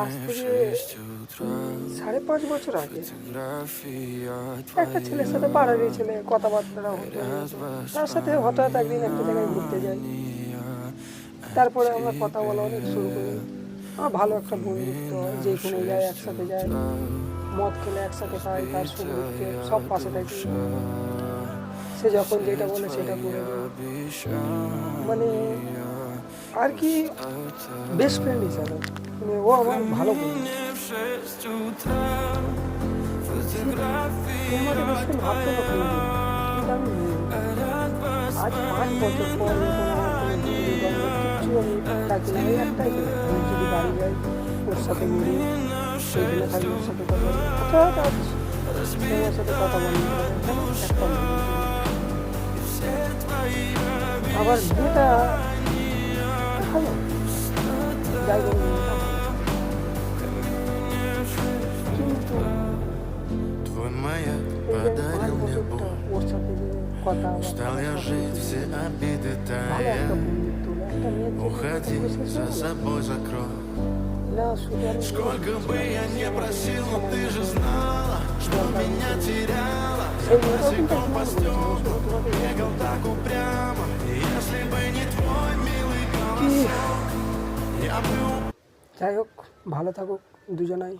আজ থেকে 5.5 বছর আগে একটা ছেলের সাথে পাড়ারই ছেলে কথাবার্তা হতো। তার সাথে হঠাৎ একদিন একটা জায়গায় ঘুরতে যাই। তারপরে আমরা কথা বলা অনেক শুরু করি। আমার ভালো একটা বন্ধুত্ব হয়, যেখানে যাই একসাথে যাই, মদ খেলে একসাথে খাই, তার সুখ দুঃখে সব পাশে থাকি। সে যখন যেটা বলে সেটা করে দেয়, মানে আর কি বেস্ট ফ্রেন্ড হিসাবে। মানে ও আমার ভালো বন্ধু। তুই আমাকে বেস্ট ফ্রেন্ড ভাবতো না কোনোদিন, কিন্তু আমি নিয়ে নিতাম। আজ 5 বছর পর যখন আমার কোনো বন্ধু বান্ধব কিচ্ছু আমি ডাকি না, এই একটাই তো, আমি যদি বাড়ি যাই ওর সাথে ঘুরি, সেইখানে থাকি ওর সাথে কথা বলি, হঠাৎ আজ তোমার সাথে কথা বলি কেন একটা বন্ধু। আবার মেয়েটা ভালো, যাই বলি মেয়েটা ভালো, কিন্তু এই যে 5 বছরটা ওর সাথে যে কথা ভালো একটা বন্ধুত্ব, একটা মেয়ের না শুধু আমি সেই মেয়েটাও কিন্তু আমার বলেছিল তোমাকে কি। যাই হোক, ভালো থাকুক দুজনাই।